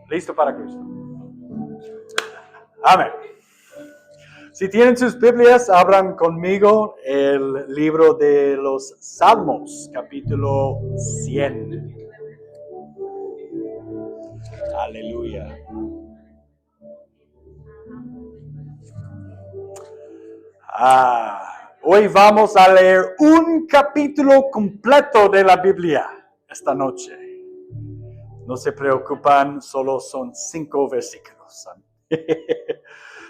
Listo para Cristo. Amén. Si tienen sus Biblias, abran conmigo el libro de los Salmos, capítulo 100. Aleluya. Hoy vamos a leer un capítulo completo de la Biblia esta noche. No se preocupan, solo son 5 versículos.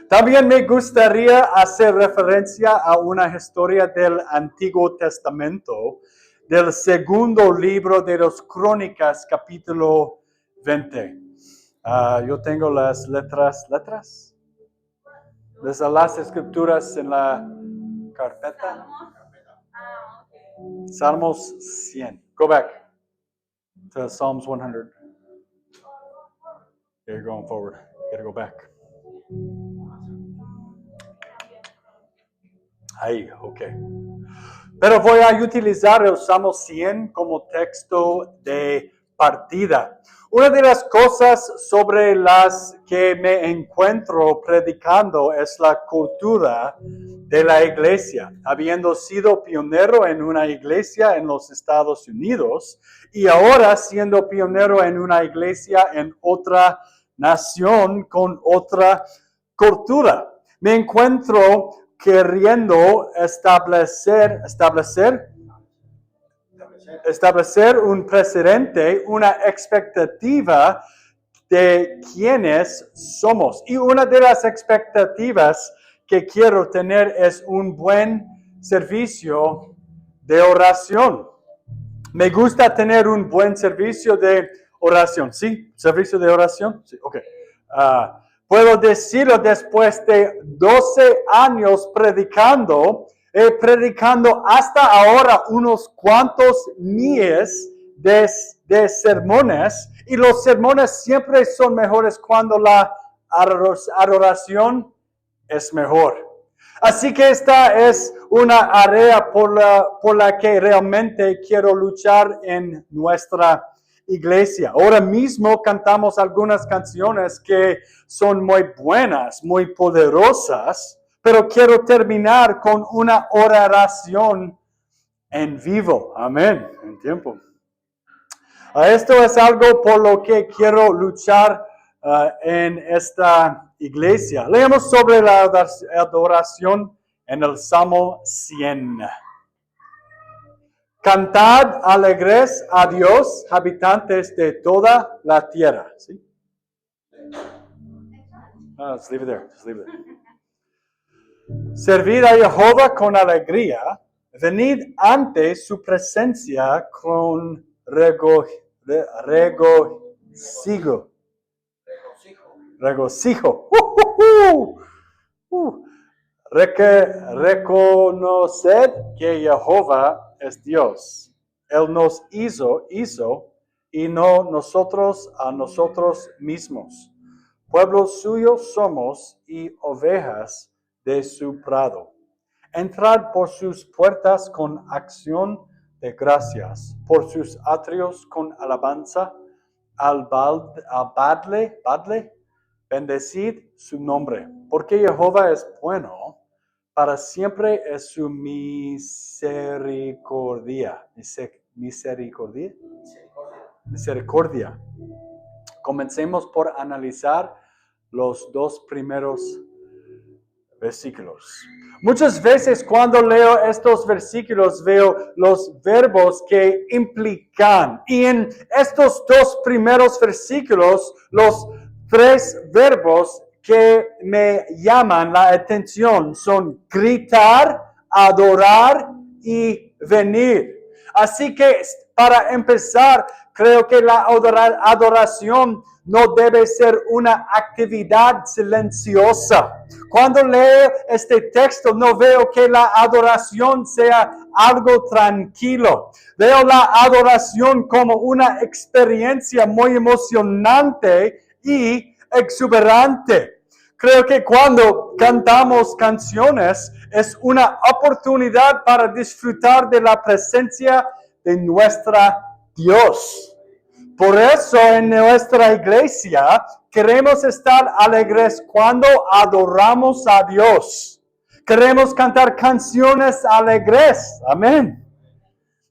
También me gustaría hacer referencia a una historia del Antiguo Testamento, del segundo libro de las Crónicas, capítulo 20. Yo tengo las letras, las escrituras en la carpeta. Salmos 100. Go back to Psalms 100. You're going forward. You gotta go back. Ahí, ok. Pero voy a utilizar el Salmo 100 como texto de partida. Una de las cosas sobre las que me encuentro predicando es la cultura de la iglesia. Habiendo sido pionero en una iglesia en los Estados Unidos y ahora siendo pionero en una iglesia en otra nación con otra cultura. Me encuentro queriendo establecer un precedente, una expectativa de quiénes somos. Y una de las expectativas que quiero tener es un buen servicio de oración. Me gusta tener un buen servicio de oración. ¿Sí? ¿Servicio de oración? Sí, ok. Puedo decirlo después de 12 años predicando hasta ahora unos cuantos miles de sermones, y los sermones siempre son mejores cuando la adoración es mejor. Así que esta es una área por la que realmente quiero luchar en nuestra iglesia. Ahora mismo cantamos algunas canciones que son muy buenas, muy poderosas, pero quiero terminar con una oración en vivo. Amén. En tiempo. Esto es algo por lo que quiero luchar en esta iglesia. Leemos sobre la adoración en el Salmo 100. Cantad alegres a Dios, habitantes de toda la tierra. ¿Sí? Just leave it there. Just leave it there. Servid a Jehová con alegría, venid ante su presencia con regocijo. Reconoced que Jehová es Dios. Él nos hizo, y no nosotros a nosotros mismos. Pueblo suyo somos y ovejas de su prado. Entrad por sus puertas con acción de gracias, por sus atrios con alabanza, albadle, bendecid su nombre, porque Jehová es bueno, para siempre es su misericordia. Misericordia. Comencemos por analizar los 2 primeros versículos. Muchas veces cuando leo estos versículos veo los verbos que implican. Y en estos 2 primeros versículos, los 3 verbos que me llaman la atención son gritar, adorar y venir. Así que para empezar, creo que la adoración no debe ser una actividad silenciosa. Cuando leo este texto, no veo que la adoración sea algo tranquilo. Veo la adoración como una experiencia muy emocionante y exuberante. Creo que cuando cantamos canciones es una oportunidad para disfrutar de la presencia de nuestra Dios. Por eso en nuestra iglesia queremos estar alegres cuando adoramos a Dios. Queremos cantar canciones alegres. Amén.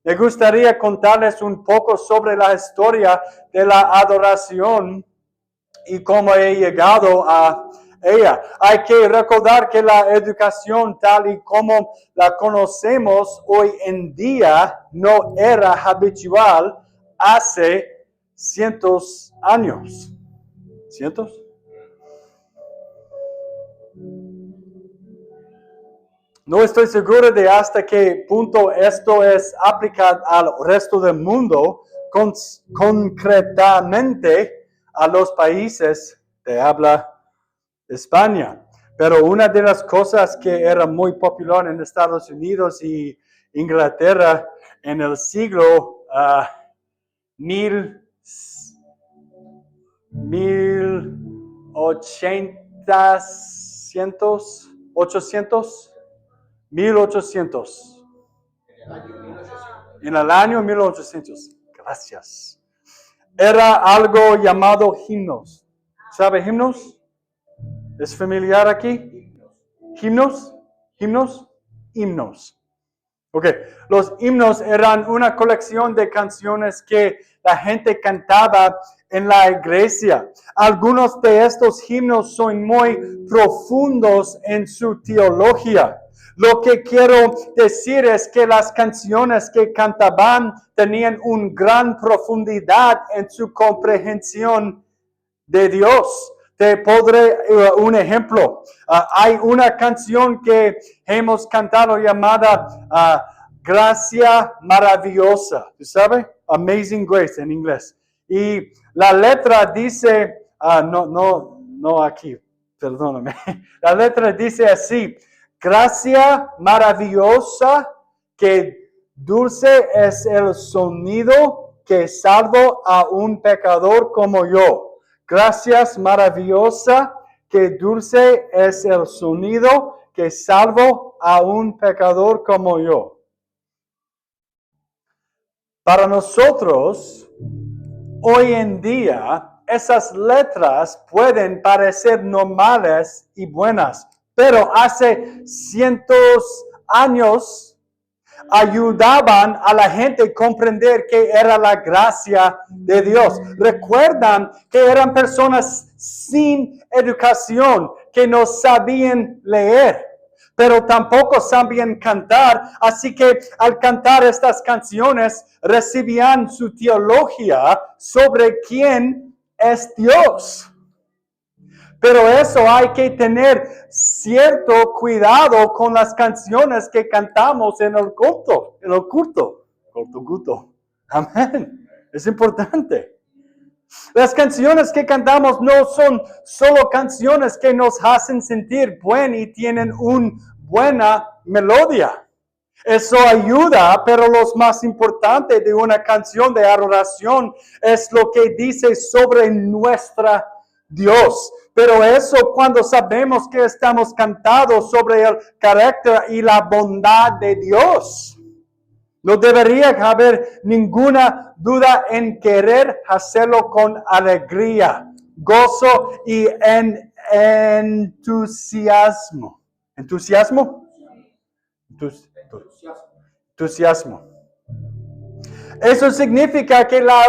Me gustaría contarles un poco sobre la historia de la adoración y cómo he llegado a ella. Hay que recordar que la educación tal y como la conocemos hoy en día no era habitual hace cientos años. ¿Cientos? No estoy seguro de hasta qué punto esto es aplicado al resto del mundo, concretamente a los países de habla España. Pero una de las cosas que era muy popular en Estados Unidos y Inglaterra en el siglo 1800. En el año 1800. Gracias. Era algo llamado himnos. ¿Sabe himnos? ¿Es familiar aquí? ¿Himnos? Himnos. Ok, los himnos eran una colección de canciones que la gente cantaba en la iglesia. Algunos de estos himnos son muy profundos en su teología. Lo que quiero decir es que las canciones que cantaban tenían una gran profundidad en su comprensión de Dios. Te podré un ejemplo. Hay una canción que hemos cantado llamada Gracia Maravillosa. ¿Tú sabes? Amazing Grace en inglés. Y la letra dice, no aquí, perdóname. La letra dice así: Gracia maravillosa, que dulce es el sonido que salvo a un pecador como yo. Gracias maravillosa, que dulce es el sonido que salvo a un pecador como yo. Para nosotros, hoy en día, esas letras pueden parecer normales y buenas, pero hace cientos años ayudaban a la gente a comprender que era la gracia de Dios. Recuerdan que eran personas sin educación, que no sabían leer, pero tampoco sabían cantar. Así que al cantar estas canciones, recibían su teología sobre quién es Dios. Pero eso hay que tener cierto cuidado con las canciones que cantamos en el culto. Culto. Amén. Es importante. Las canciones que cantamos no son solo canciones que nos hacen sentir bien y tienen una buena melodía. Eso ayuda, pero lo más importante de una canción de adoración es lo que dice sobre nuestra Dios. Pero eso cuando sabemos que estamos cantando sobre el carácter y la bondad de Dios. No debería haber ninguna duda en querer hacerlo con alegría, gozo y entusiasmo. ¿Entusiasmo? Entusiasmo. Eso significa que la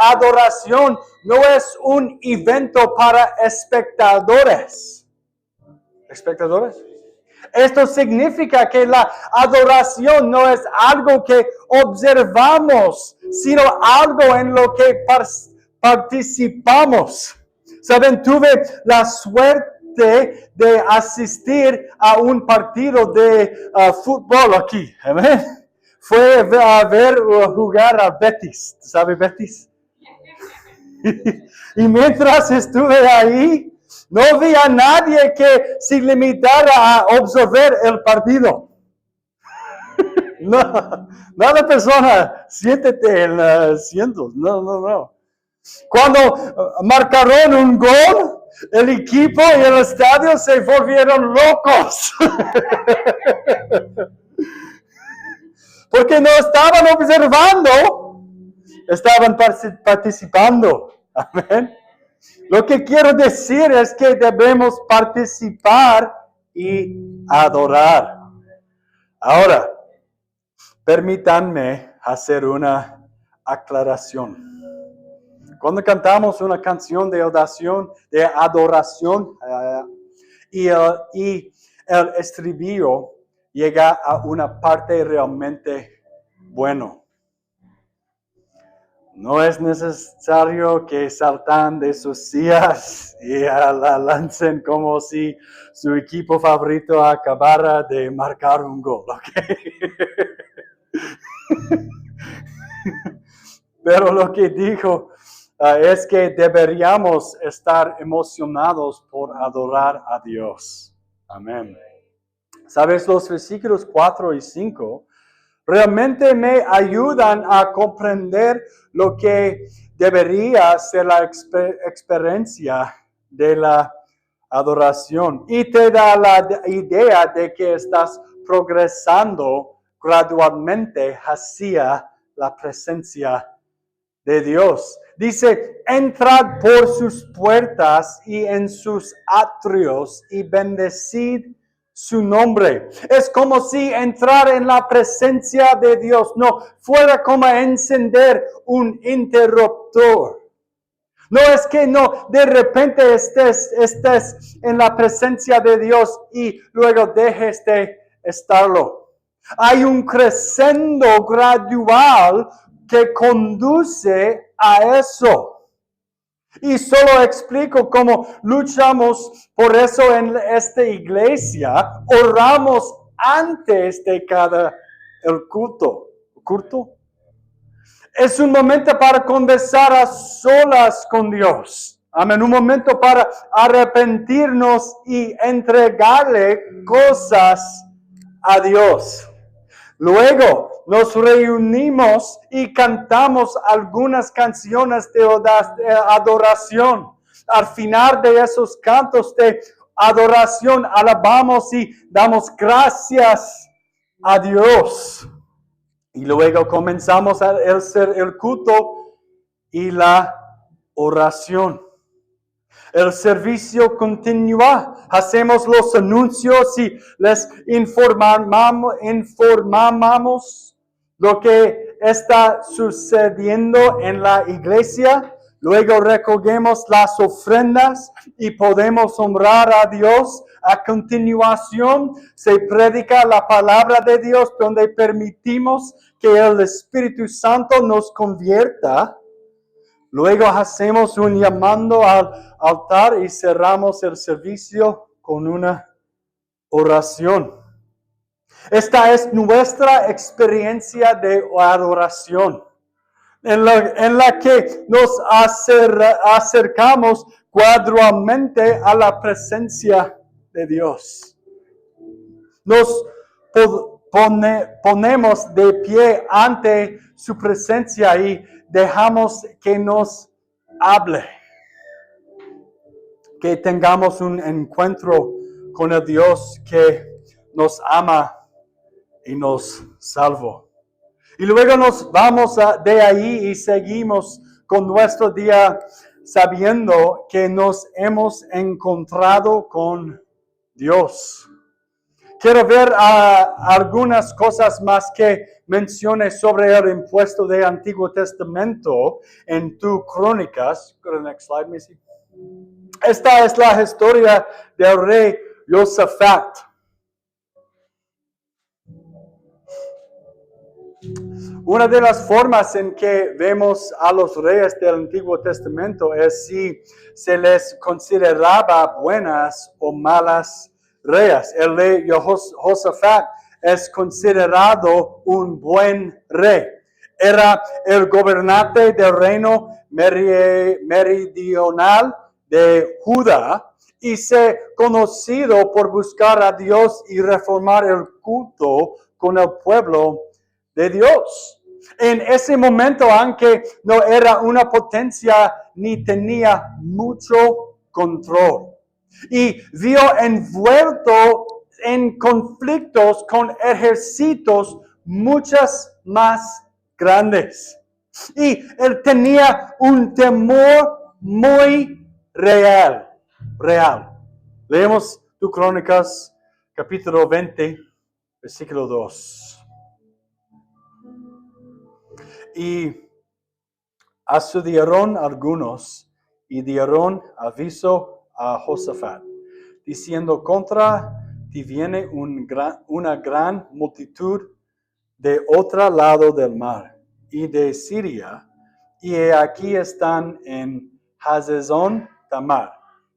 adoración no es un evento para espectadores. ¿Espectadores? Esto significa que la adoración no es algo que observamos, sino algo en lo que participamos. Saben, tuve la suerte de asistir a un partido de fútbol aquí. ¿Amén? Fue a ver jugar a Betis. ¿Sabe Betis? Y mientras estuve ahí, no vi a nadie que se limitara a observar el partido. No, la persona, siéntete en asientos. No. Cuando marcaron un gol, el equipo y el estadio se volvieron locos. Porque no estaban observando, estaban participando. Amén. Lo que quiero decir es que debemos participar y adorar. Ahora, permítanme hacer una aclaración. Cuando cantamos una canción de adoración, y el estribillo llega a una parte realmente bueno. No es necesario que saltan de sus sillas y la lancen como si su equipo favorito acabara de marcar un gol, ¿ok? Pero lo que dijo es que deberíamos estar emocionados por adorar a Dios. Amén. ¿Sabes? Los versículos 4 y 5 realmente me ayudan a comprender lo que debería ser la experiencia de la adoración. Y te da la idea de que estás progresando gradualmente hacia la presencia de Dios. Dice, entrad por sus puertas y en sus atrios y bendecid su nombre. Es como si entrar en la presencia de Dios no fuera como encender un interruptor. No es que no de repente estés en la presencia de Dios y luego dejes de estarlo. Hay un crescendo gradual que conduce a eso. Y solo explico cómo luchamos por eso en esta iglesia. Oramos antes de cada el culto. ¿Culto? Es un momento para conversar a solas con Dios. Amén. Un momento para arrepentirnos y entregarle cosas a Dios. Luego nos reunimos y cantamos algunas canciones de adoración. Al final de esos cantos de adoración, alabamos y damos gracias a Dios. Y luego comenzamos el culto y la oración. El servicio continúa. Hacemos los anuncios y les informamos lo que está sucediendo en la iglesia. Luego recogemos las ofrendas y podemos honrar a Dios. A continuación se predica la palabra de Dios donde permitimos que el Espíritu Santo nos convierta. Luego hacemos un llamado al altar y cerramos el servicio con una oración. Esta es nuestra experiencia de adoración, en la que nos acercamos gradualmente a la presencia de Dios. Nos ponemos de pie ante su presencia y dejamos que nos hable. Que tengamos un encuentro con el Dios que nos ama y nos salvó. Y luego nos vamos de ahí y seguimos con nuestro día sabiendo que nos hemos encontrado con Dios. Quiero ver algunas cosas más que menciones sobre el impuesto del Antiguo Testamento en tu Crónicas. Go to the next slide, Missy. Esta es la historia del rey Josafat. Una de las formas en que vemos a los reyes del Antiguo Testamento es si se les consideraba buenas o malas reyes. El rey Josafat es considerado un buen rey. Era el gobernante del reino meridional de Judá y se conocido por buscar a Dios y reformar el culto con el pueblo de Dios. En ese momento, aunque no era una potencia ni tenía mucho control, y vio envuelto en conflictos con ejércitos muchas más grandes. Y él tenía un temor muy real. Leemos tu Crónicas, capítulo 20, versículo 2. Y asudieron algunos y dieron aviso a Josafat, diciendo: contra ti viene una gran multitud de otro lado del mar y de Siria, y aquí están en Hazezón Tamar,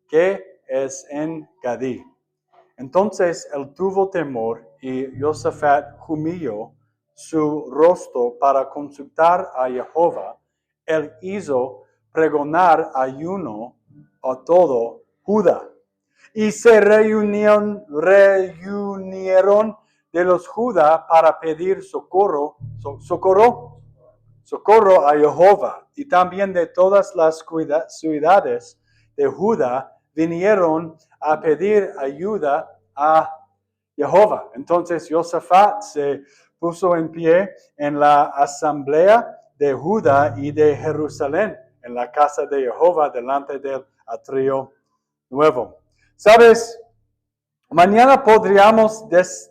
que es en Gadí. Entonces él tuvo temor y Josafat humilló su rostro para consultar a Jehová. Él hizo pregonar ayuno a todo Judá. Y se reunieron de los Judá para pedir socorro a Jehová. Y también de todas las ciudades de Judá vinieron a pedir ayuda a Jehová. Entonces Josafat se puso en pie en la asamblea de Judá y de Jerusalén, en la casa de Jehová, delante del atrio nuevo. ¿Sabes? Mañana podríamos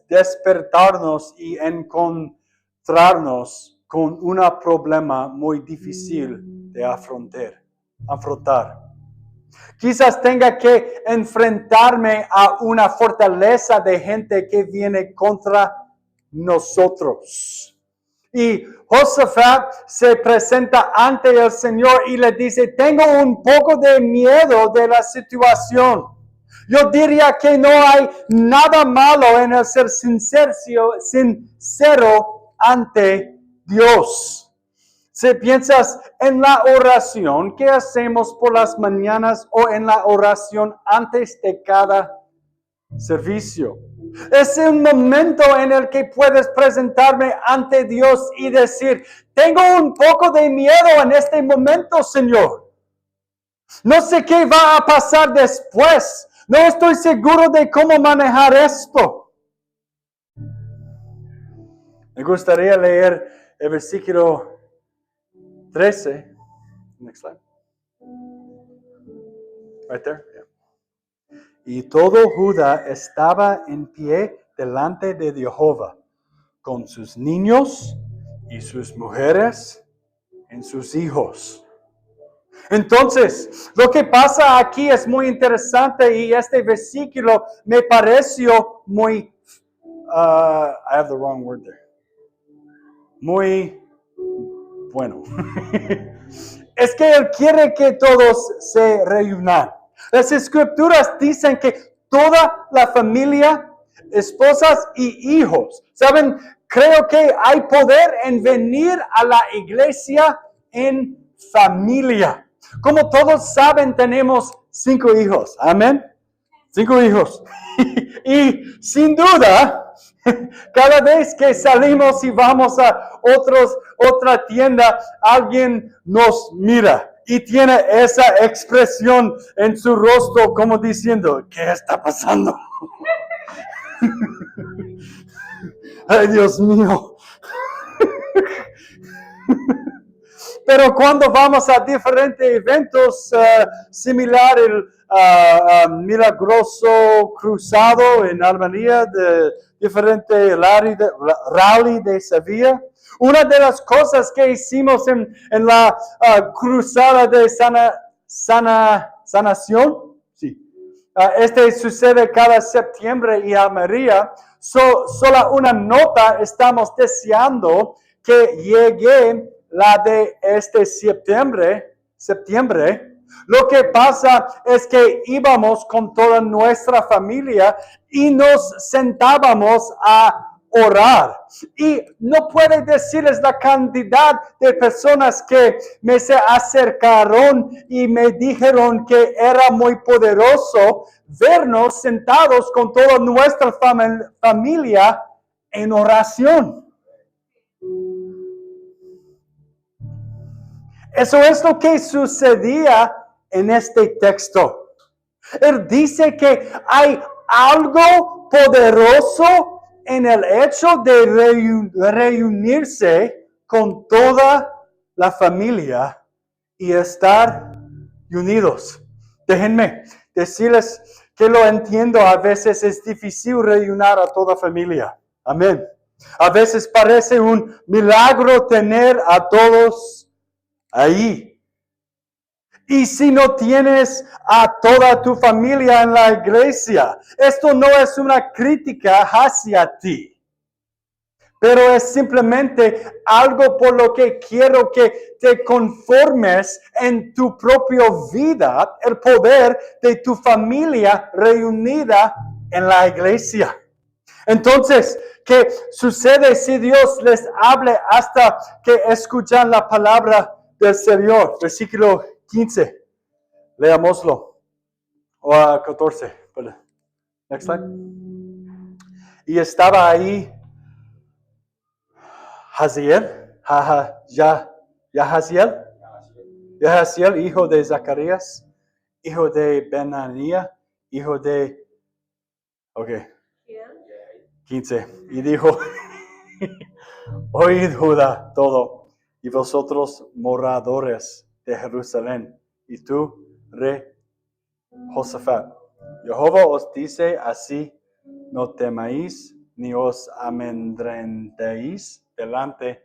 despertarnos y encontrarnos con un problema muy difícil de afrontar. Quizás tenga que enfrentarme a una fortaleza de gente que viene contra nosotros. Y Josafat se presenta ante el Señor y le dice: tengo un poco de miedo de la situación. Yo diría que no hay nada malo en el ser sincero ante Dios. Si piensas en la oración que hacemos por las mañanas o en la oración antes de cada servicio, es un momento en el que puedes presentarme ante Dios y decir: tengo un poco de miedo en este momento, Señor. No sé qué va a pasar después. No estoy seguro de cómo manejar esto. Me gustaría leer el versículo 13. Next slide. Right there. Yeah. Y todo Judá estaba en pie delante de Jehová, con sus niños y sus mujeres y sus hijos. Entonces, lo que pasa aquí es muy interesante y este versículo me pareció muy, I have the wrong word there. Muy bueno. Es que Él quiere que todos se reúnan. Las escrituras dicen que toda la familia, esposas y hijos, ¿saben? Creo que hay poder en venir a la iglesia en familia. Como todos saben, tenemos 5 hijos. Amén. 5 hijos. Y sin duda, cada vez que salimos y vamos a otra tienda, alguien nos mira y tiene esa expresión en su rostro como diciendo: ¿qué está pasando? Ay, Dios mío. Pero cuando vamos a diferentes eventos, similar el Milagroso Cruzado en Alemania, de diferente rally de Sevilla, una de las cosas que hicimos en la cruzada de sanación, sí. Este sucede cada septiembre y a María, solo una nota, estamos deseando que llegue la de este septiembre. Lo que pasa es que íbamos con toda nuestra familia y nos sentábamos a orar. Y no puedo decirles la cantidad de personas que me se acercaron y me dijeron que era muy poderoso vernos sentados con toda nuestra familia en oración. Eso es lo que sucedía en este texto. Él dice que hay algo poderoso en el hecho de reunirse con toda la familia y estar unidos. Déjenme decirles que lo entiendo, a veces es difícil reunir a toda familia. Amén. A veces parece un milagro tener a todos ahí. Y si no tienes a toda tu familia en la iglesia, esto no es una crítica hacia ti. Pero es simplemente algo por lo que quiero que te conformes en tu propia vida, el poder de tu familia reunida en la iglesia. Entonces, ¿qué sucede si Dios les hable hasta que escuchan la palabra del Señor? Versículo 15. Leámoslo. O a 14. Next slide. Y estaba ahí Yahaziel, hijo de Zacarías, hijo de Benanía, hijo de... Ok. 15. Y dijo, oíd Judá todo, y vosotros moradores de Jerusalén, y tú, rey Josafat. Jehová os dice así, no temáis ni os amedrentéis delante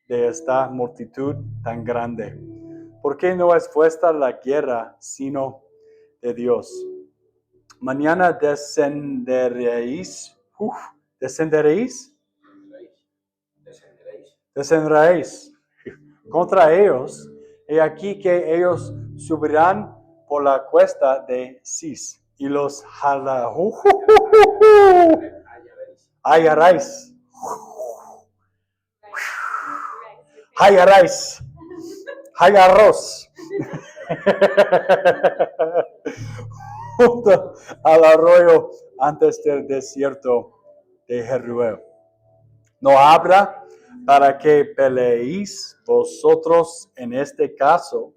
de esta multitud tan grande. Porque no es vuestra la guerra, sino de Dios. Mañana descenderéis. Descenderéis contra ellos. He aquí que ellos subirán por la cuesta de Cis y los hallaréis. Hallarros. Junto al arroyo antes del desierto de Jeruel. No habrá para que peleéis vosotros en este caso,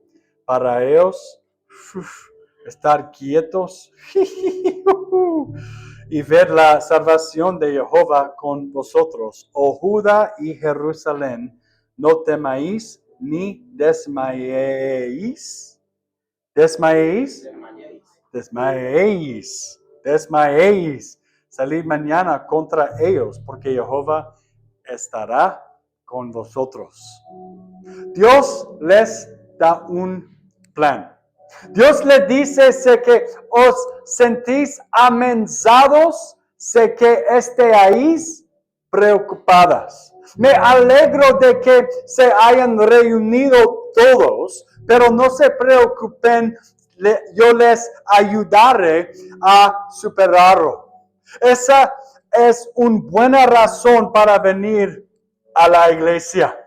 para ellos estar quietos y ver la salvación de Jehová con vosotros. Oh Judá y Jerusalén, no temáis ni desmayéis. Desmayéis. Salid mañana contra ellos, porque Jehová estará con vosotros. Dios les da un plan. Dios les dice, sé que os sentís amenazados, sé que estéis preocupadas. Me alegro de que se hayan reunido todos, pero no se preocupen, yo les ayudaré a superarlo. Esa es una buena razón para venir a la iglesia.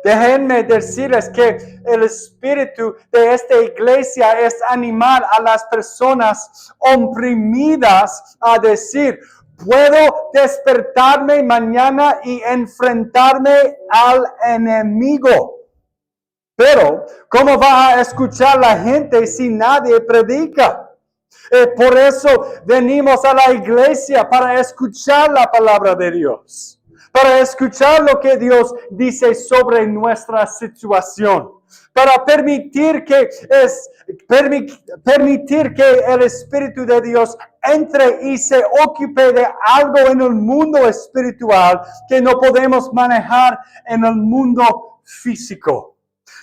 Déjenme decirles que el espíritu de esta iglesia es animar a las personas oprimidas a decir, puedo despertarme mañana y enfrentarme al enemigo. Pero, ¿cómo va a escuchar la gente si nadie predica? Por eso venimos a la iglesia para escuchar la palabra de Dios, para escuchar lo que Dios dice sobre nuestra situación, para permitir que el Espíritu de Dios entre y se ocupe de algo en el mundo espiritual que no podemos manejar en el mundo físico.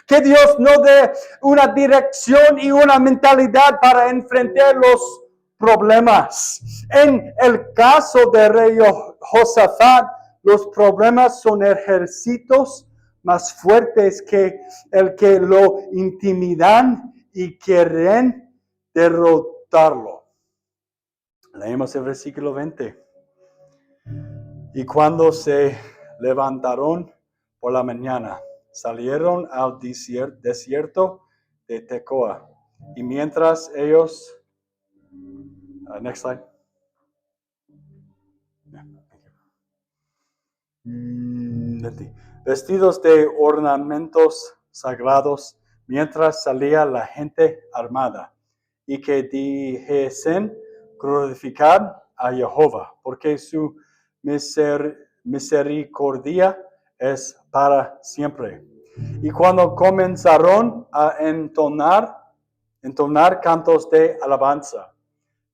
Que Dios nos dé una dirección y una mentalidad para enfrentar los problemas. En el caso de rey Josafat, los problemas son ejércitos más fuertes que el que lo intimidan y quieren derrotarlo. Leemos el versículo 20. Y cuando se levantaron por la mañana, salieron al desierto de Tecoa. Y mientras ellos... next slide. Vestidos de ornamentos sagrados, mientras salía la gente armada. Y que dijesen, glorificad a Jehová, porque su misericordia es para siempre. Y cuando comenzaron a entonar cantos de alabanza,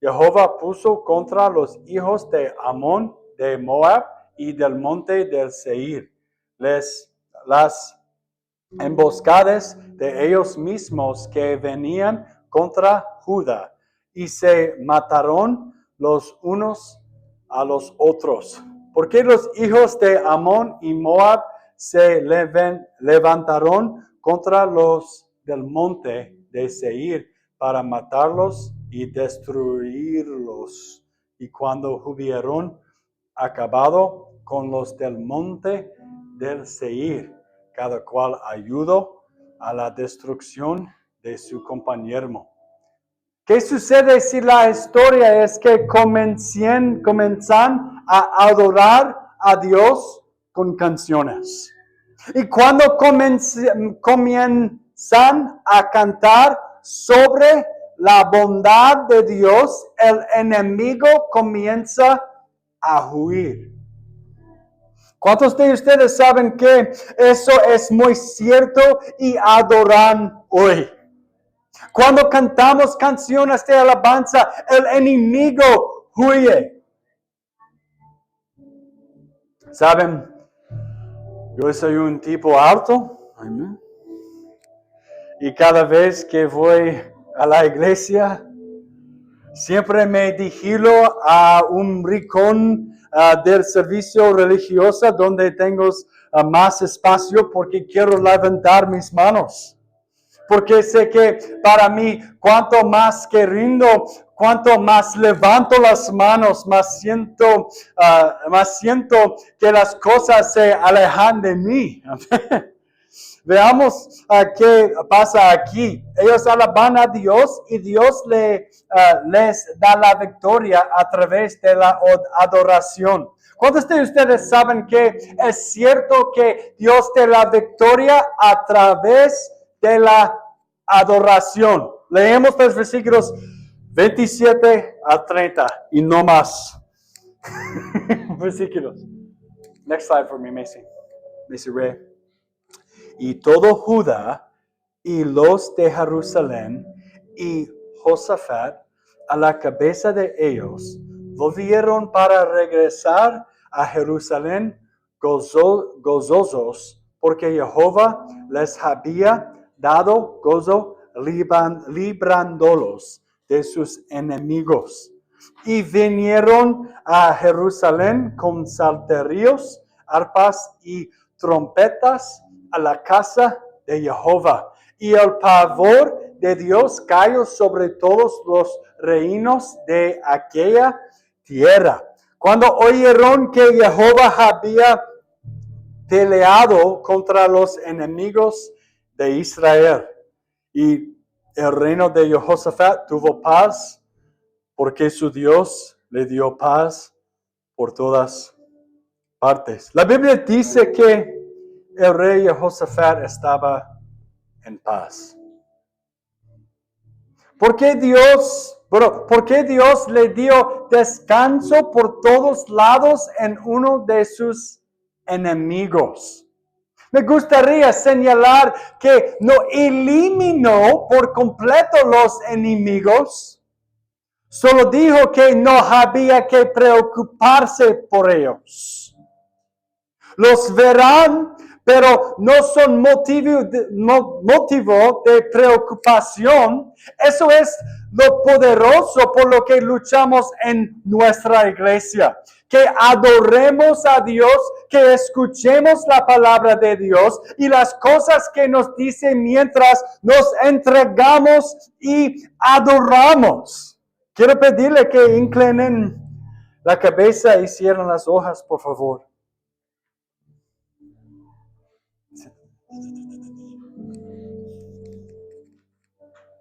Jehová puso contra los hijos de Amón, de Moab y del monte del Seir las emboscadas de ellos mismos que venían contra Judá, y se mataron los unos a los otros. Porque los hijos de Amón y Moab se levantaron contra los del monte de Seir para matarlos y destruirlos. Y cuando hubieron acabado con los del monte del Seir, cada cual ayudó a la destrucción de su compañero. ¿Qué sucede si la historia es que comienzan a adorar a Dios con canciones? Y cuando comienzan a cantar sobre la bondad de Dios, el enemigo comienza a huir. ¿Cuántos de ustedes saben que eso es muy cierto y adoran hoy? Cuando cantamos canciones de alabanza, el enemigo huye. ¿Saben? Yo soy un tipo alto. Y cada vez que voy a la iglesia, siempre me digilo a un rincón del servicio religioso donde tengo más espacio porque quiero levantar mis manos. Porque sé que para mí, cuanto más que rindo, cuanto más levanto las manos, más siento que las cosas se alejan de mí. Veamos qué pasa aquí. Ellos alaban a Dios y Dios les da la victoria a través de la adoración. ¿Cuántos de ustedes saben que es cierto que Dios da la victoria a través de la adoración? Leemos los versículos 27 a 30 y no más. Versículos. Next slide for me, Macy. Macy Ray. Y todo Judá y los de Jerusalén y Josafat a la cabeza de ellos volvieron para regresar a Jerusalén gozosos, porque Jehová les había dado gozo librándolos de sus enemigos. Y vinieron a Jerusalén con salterios, arpas y trompetas a la casa de Jehová. Y el pavor de Dios cayó sobre todos los reinos de aquella tierra. Cuando oyeron que Jehová había peleado contra los enemigos de Israel, y el reino de Jehoshaphat tuvo paz, porque su Dios le dio paz por todas partes. La Biblia dice que el rey Jehoshaphat estaba en paz. ¿Por qué Dios le dio descanso por todos lados en uno de sus enemigos? Me gustaría señalar que no eliminó por completo los enemigos, solo dijo que no había que preocuparse por ellos. Los verán, pero no son motivo de preocupación. Eso es lo poderoso por lo que luchamos en nuestra iglesia. Que adoremos a Dios, que escuchemos la palabra de Dios y las cosas que nos dice mientras nos entregamos y adoramos. Quiero pedirle que inclinen la cabeza y cierren las hojas, por favor.